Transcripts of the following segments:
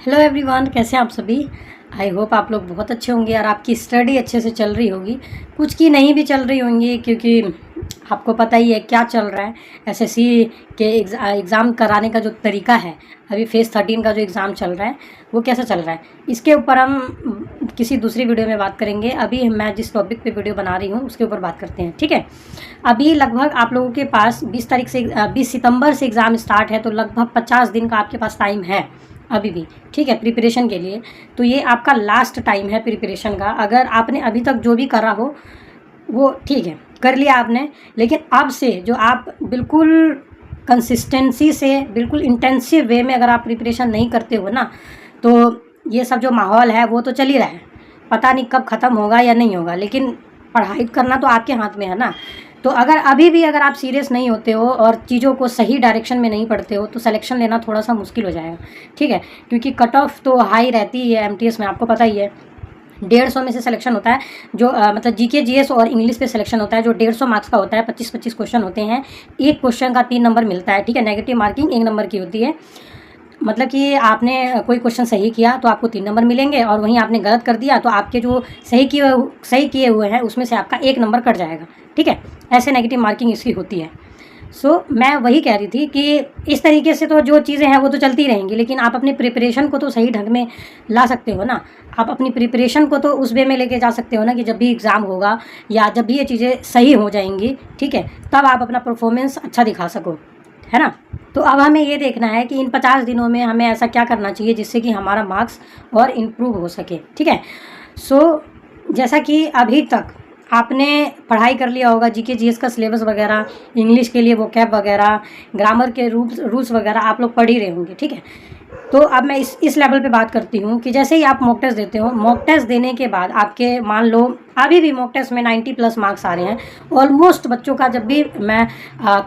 Hello everyone, कैसे हैं आप सभी। आई होप आप लोग बहुत अच्छे होंगे और आपकी स्टडी अच्छे से चल रही होगी। कुछ की नहीं भी चल रही होंगी, क्योंकि आपको पता ही है क्या चल रहा है। एसएससी के एग्ज़ाम कराने का जो तरीका है, अभी फेज़ 13 का जो एग्ज़ाम चल रहा है वो कैसा चल रहा है, इसके ऊपर हम किसी दूसरी वीडियो में बात करेंगे। अभी मैं जिस टॉपिक पे वीडियो बना रही हूँ उसके ऊपर बात करते हैं, ठीक है। अभी लगभग आप लोगों के पास 20 सितंबर से एग्ज़ाम स्टार्ट है, तो लगभग 50 दिन का आपके पास टाइम है अभी भी, ठीक है, प्रिपरेशन के लिए। तो ये आपका लास्ट टाइम है प्रिपरेशन का। अगर आपने अभी तक जो भी करा हो वो ठीक है, कर लिया आपने, लेकिन अब से जो आप बिल्कुल कंसिस्टेंसी से, बिल्कुल इंटेंसिव वे में अगर आप प्रिपरेशन नहीं करते हो ना, तो ये सब जो माहौल है वो तो चल ही रहा है, पता नहीं कब ख़त्म होगा या नहीं होगा, लेकिन पढ़ाई करना तो आपके हाथ में है ना। तो अगर आप सीरियस नहीं होते हो और चीज़ों को सही डायरेक्शन में नहीं पढ़ते हो, तो सिलेक्शन लेना थोड़ा सा मुश्किल हो जाएगा, ठीक है। क्योंकि कट ऑफ तो हाई रहती ही है एमटीएस में, आपको पता ही है। 150 में से सिलेक्शन होता है, जो मतलब जीके जीएस और इंग्लिश पे सिलेक्शन होता है, जो 150 मार्क्स का होता है। 25-25 क्वेश्चन होते हैं, एक क्वेश्चन का 3 नंबर मिलता है, ठीक है। नेगेटिव मार्किंग 1 नंबर की होती है, मतलब कि आपने कोई क्वेश्चन सही किया तो आपको 3 नंबर मिलेंगे, और वहीं आपने गलत कर दिया तो आपके जो सही किए हुए हैं उसमें से आपका 1 नंबर कट जाएगा, ठीक है। ऐसे नेगेटिव मार्किंग इसकी होती है। मैं वही कह रही थी कि इस तरीके से तो जो चीज़ें हैं वो तो चलती रहेंगी, लेकिन आप अपनी प्रिपरेशन को तो सही ढंग में ला सकते हो ना। आप अपनी प्रिपरेशन को तो उस वे में लेके जा सकते हो ना कि जब भी एग्ज़ाम होगा या जब भी ये चीज़ें सही हो जाएंगी, ठीक है, तब आप अपना परफॉर्मेंस अच्छा दिखा सको, है ना। तो अब हमें ये देखना है कि इन 50 दिनों में हमें ऐसा क्या करना चाहिए जिससे कि हमारा मार्क्स और इम्प्रूव हो सके, ठीक है। जैसा कि अभी तक आपने पढ़ाई कर लिया होगा, जीके जीएस का सिलेबस वगैरह, इंग्लिश के लिए वोकैब वगैरह, ग्रामर के रूल्स वगैरह आप लोग पढ़ ही रहे होंगे, ठीक है। तो अब मैं इस लेवल पे बात करती हूँ कि जैसे ही आप मॉक टेस्ट देते हो, मॉक टेस्ट देने के बाद आपके मान लो अभी भी मॉक टेस्ट में 90+ मार्क्स आ रहे हैं। ऑलमोस्ट बच्चों का जब भी मैं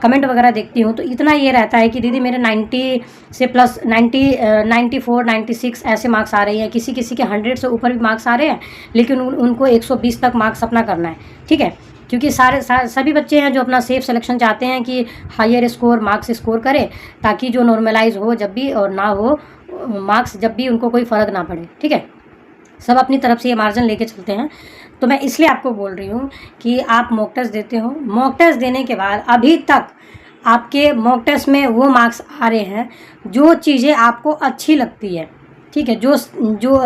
कमेंट वगैरह देखती हूँ तो इतना ये रहता है कि दीदी मेरे 90 से प्लस 94, 96 ऐसे मार्क्स आ रही हैं। किसी किसी के 100 से ऊपर भी मार्क्स आ रहे हैं, लेकिन उनको 120 तक मार्क्स अपना करना है, ठीक है। क्योंकि सभी बच्चे हैं जो अपना सेफ सिलेक्शन चाहते हैं कि हायर स्कोर मार्क्स स्कोर करें, ताकि जो नॉर्मलाइज हो जब भी और ना हो मार्क्स जब भी उनको कोई फ़र्क ना पड़े, ठीक है। सब अपनी तरफ से ये मार्जिन लेके चलते हैं। तो मैं इसलिए आपको बोल रही हूँ कि आप मॉक टेस्ट देते हो, मॉक टेस्ट देने के बाद अभी तक आपके मॉक टेस्ट में वो मार्क्स आ रहे हैं जो चीज़ें आपको अच्छी लगती है, ठीक है।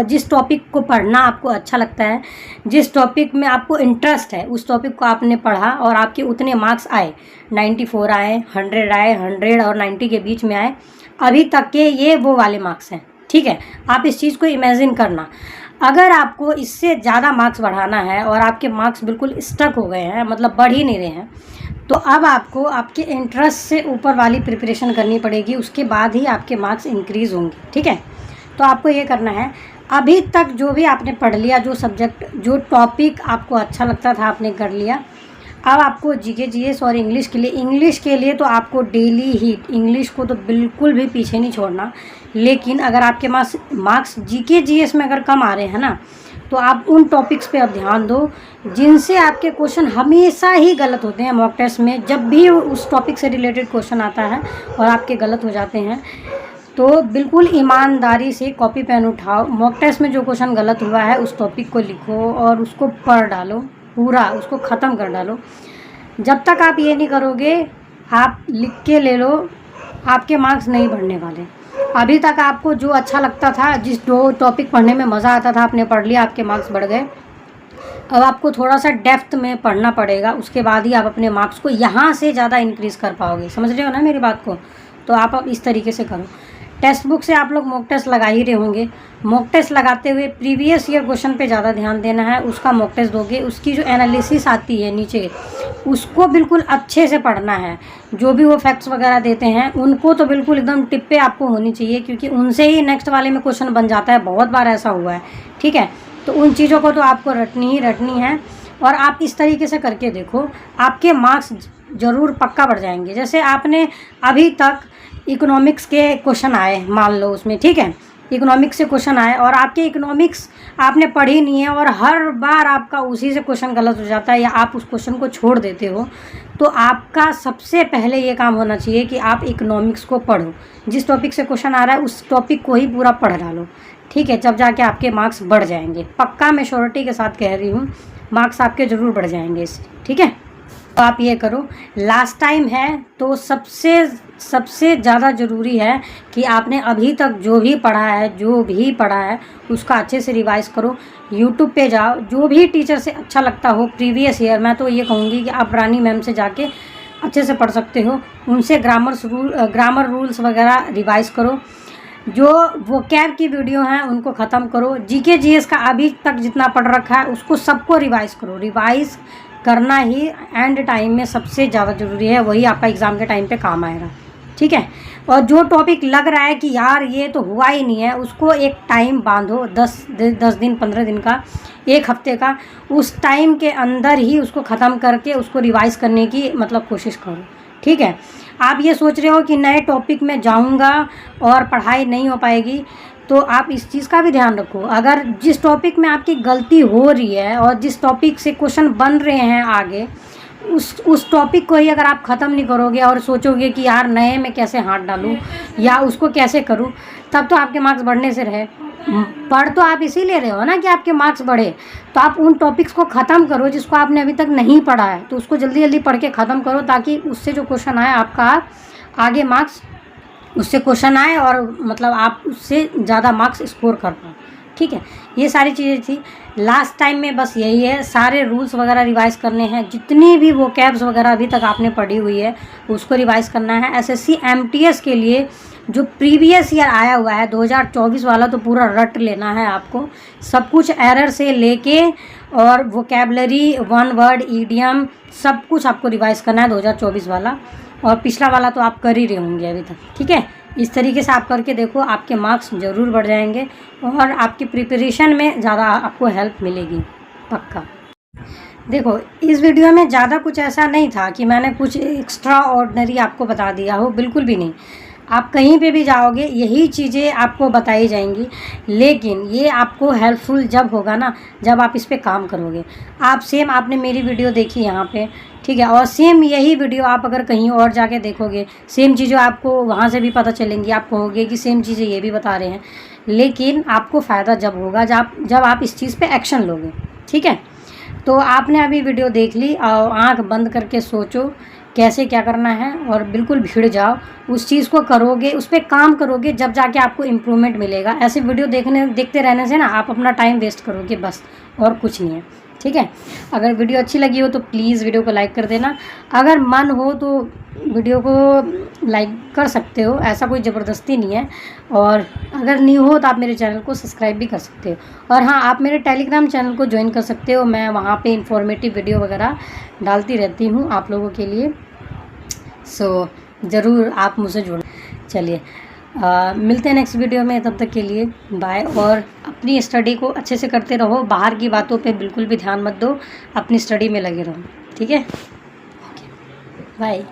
जिस टॉपिक को पढ़ना आपको अच्छा लगता है, जिस टॉपिक में आपको इंटरेस्ट है, उस टॉपिक को आपने पढ़ा और आपके उतने मार्क्स आए, 94 आए, 100 आए, 100 और 90 के बीच में आए, अभी तक के ये वो वाले मार्क्स हैं, ठीक है। आप इस चीज़ को इमेजिन करना। अगर आपको इससे ज़्यादा मार्क्स बढ़ाना है और आपके मार्क्स बिल्कुल स्टक हो गए हैं, मतलब बढ़ ही नहीं रहे हैं, तो अब आपको आपके इंटरेस्ट से ऊपर वाली प्रिपरेशन करनी पड़ेगी, उसके बाद ही आपके मार्क्स इंक्रीज़ होंगे, ठीक है। तो आपको ये करना है, अभी तक जो भी आपने पढ़ लिया, जो सब्जेक्ट, जो टॉपिक आपको अच्छा लगता था आपने कर लिया। अब आपको जीके जीएस और इंग्लिश के लिए तो आपको डेली ही इंग्लिश को तो बिल्कुल भी पीछे नहीं छोड़ना। लेकिन अगर आपके मार्क्स जीके जीएस में अगर कम आ रहे हैं ना, तो आप उन टॉपिक्स पे अब ध्यान दो जिनसे आपके क्वेश्चन हमेशा ही गलत होते हैं। मॉक टेस्ट में जब भी उस टॉपिक से रिलेटेड क्वेश्चन आता है और आपके गलत हो जाते हैं, तो बिल्कुल ईमानदारी से कॉपी पेन उठाओ, मॉक टेस्ट में जो क्वेश्चन गलत हुआ है उस टॉपिक को लिखो और उसको पढ़ डालो, पूरा उसको ख़त्म कर डालो। जब तक आप ये नहीं करोगे, आप लिख के ले लो, आपके मार्क्स नहीं बढ़ने वाले। अभी तक आपको जो अच्छा लगता था, जिस दो टॉपिक पढ़ने में मज़ा आता था, आपने पढ़ लिया, आपके मार्क्स बढ़ गए। अब आपको थोड़ा सा डेप्थ में पढ़ना पड़ेगा, उसके बाद ही आप अपने मार्क्स को यहाँ से ज़्यादा इंक्रीज़ कर पाओगे। समझ रहे हो ना मेरी बात को। तो आप अब इस तरीके से करो। टेक्स्ट बुक से आप लोग मॉक टेस्ट लगा ही रहे होंगे। मॉक टेस्ट लगाते हुए प्रीवियस ईयर क्वेश्चन पे ज़्यादा ध्यान देना है, उसका मॉक टेस्ट दोगे, उसकी जो एनालिसिस आती है नीचे, उसको बिल्कुल अच्छे से पढ़ना है। जो भी वो फैक्ट्स वगैरह देते हैं उनको तो बिल्कुल एकदम टिप पे आपको होनी चाहिए, क्योंकि उनसे ही नेक्स्ट वाले में क्वेश्चन बन जाता है। बहुत बार ऐसा हुआ है, ठीक है। तो उन चीज़ों को तो आपको रटनी है, और आप इस तरीके से करके देखो, आपके मार्क्स ज़रूर पक्का बढ़ जाएंगे। जैसे आपने अभी तक इकोनॉमिक्स के क्वेश्चन आए मान लो उसमें, ठीक है, इकोनॉमिक्स से क्वेश्चन आए और आपके इकोनॉमिक्स आपने पढ़ी नहीं है और हर बार आपका उसी से क्वेश्चन गलत हो जाता है या आप उस क्वेश्चन को छोड़ देते हो, तो आपका सबसे पहले ये काम होना चाहिए कि आप इकोनॉमिक्स को पढ़ो। जिस टॉपिक से क्वेश्चन आ रहा है उस टॉपिक को ही पूरा पढ़ डालो, ठीक है। जब जाके आपके मार्क्स बढ़ जाएंगे, पक्का मैं श्योरिटी के साथ कह रही हूँ, मार्क्स आपके ज़रूर बढ़ जाएंगे इससे, ठीक है। तो आप ये करो, लास्ट टाइम है तो सबसे ज़्यादा ज़रूरी है कि आपने अभी तक जो भी पढ़ा है उसका अच्छे से रिवाइज़ करो। यूट्यूब पे जाओ, जो भी टीचर से अच्छा लगता हो प्रीवियस ईयर, मैं तो ये कहूँगी कि आप रानी मैम से जाके अच्छे से पढ़ सकते हो, उनसे ग्रामर रूल्स वगैरह रिवाइज़ करो। जो वोकैब की वीडियो हैं उनको ख़त्म करो। जीके जीएस का अभी तक जितना पढ़ रखा है उसको सबको रिवाइज़ करो। रिवाइज़ करना ही एंड टाइम में सबसे ज़्यादा ज़रूरी है, वही आपका एग्ज़ाम के टाइम पे काम आएगा, ठीक है। और जो टॉपिक लग रहा है कि यार ये तो हुआ ही नहीं है, उसको एक टाइम बांधो, 10 दिन 15 दिन का, एक हफ्ते का, उस टाइम के अंदर ही उसको ख़त्म करके उसको रिवाइज़ करने की मतलब कोशिश करो, ठीक है। आप ये सोच रहे हो कि नए टॉपिक में जाऊंगा और पढ़ाई नहीं हो पाएगी, तो आप इस चीज़ का भी ध्यान रखो। अगर जिस टॉपिक में आपकी गलती हो रही है और जिस टॉपिक से क्वेश्चन बन रहे हैं आगे, उस टॉपिक को ही अगर आप ख़त्म नहीं करोगे और सोचोगे कि यार नए में कैसे हाथ डालूं या उसको कैसे करूं, तब तो आपके मार्क्स बढ़ने से रहे। पढ़ तो आप इसीलिए रहे हो ना कि आपके मार्क्स बढ़े, तो आप उन टॉपिक्स को ख़त्म करो जिसको आपने अभी तक नहीं पढ़ा है, तो उसको जल्दी जल्दी पढ़ के ख़त्म करो, ताकि उससे जो क्वेश्चन आए आपका आगे मार्क्स उससे क्वेश्चन आए और मतलब आप उससे ज़्यादा मार्क्स स्कोर कर पाओ, ठीक है। ये सारी चीज़ें थी लास्ट टाइम में, बस यही है। सारे रूल्स वगैरह रिवाइज़ करने हैं, जितनी भी वो कैब्स वगैरह अभी तक आपने पढ़ी हुई है उसको रिवाइज़ करना है। एसएससी एमटीएस के लिए जो प्रीवियस ईयर आया हुआ है 2024 वाला, तो पूरा रट लेना है आपको, सब कुछ एरर से लेके और वोकैबलरी, वन वर्ड, ईडियम, सब कुछ आपको रिवाइज़ करना है 2024 वाला। और पिछला वाला तो आप कर ही रहे होंगे अभी तक, ठीक है। इस तरीके से आप करके देखो, आपके मार्क्स ज़रूर बढ़ जाएंगे और आपकी प्रिपरेशन में ज़्यादा आपको हेल्प मिलेगी, पक्का। देखो, इस वीडियो में ज़्यादा कुछ ऐसा नहीं था कि मैंने कुछ एक्स्ट्रा ऑर्डिनरी आपको बता दिया हो, बिल्कुल भी नहीं। आप कहीं पे भी जाओगे यही चीज़ें आपको बताई जाएंगी, लेकिन ये आपको हेल्पफुल जब होगा ना, जब आप इस पे काम करोगे। आपने मेरी वीडियो देखी यहाँ पे, ठीक है, और सेम यही वीडियो आप अगर कहीं और जाके देखोगे, सेम चीज़ें आपको वहाँ से भी पता चलेंगी। आप कहोगे कि सेम चीज़ें ये भी बता रहे हैं, लेकिन आपको फ़ायदा जब होगा जब आप इस चीज़ पे एक्शन लोगे, ठीक है। तो आपने अभी वीडियो देख ली और आँख बंद करके सोचो कैसे क्या करना है और बिल्कुल भिड़ जाओ, उस चीज़ को करोगे, उस पर काम करोगे, जब जाके आपको इम्प्रूवमेंट मिलेगा। ऐसे वीडियो देखते रहने से ना आप अपना टाइम वेस्ट करोगे, बस, और कुछ नहीं है, ठीक है। अगर वीडियो अच्छी लगी हो तो प्लीज़ वीडियो को लाइक कर देना। अगर मन हो तो वीडियो को लाइक कर सकते हो, ऐसा कोई ज़बरदस्ती नहीं है। और अगर नहीं हो तो आप मेरे चैनल को सब्सक्राइब भी कर सकते हो। और हाँ, आप मेरे टेलीग्राम चैनल को ज्वाइन कर सकते हो, मैं वहाँ पे इंफॉर्मेटिव वीडियो वगैरह डालती रहती हूँ आप लोगों के लिए। सो ज़रूर आप मुझसे जुड़। चलिए, मिलते हैं नेक्स्ट वीडियो में, तब तक के लिए बाय। और अपनी स्टडी को अच्छे से करते रहो, बाहर की बातों पे बिल्कुल भी ध्यान मत दो, अपनी स्टडी में लगे रहो, ठीक है। Okay, bye.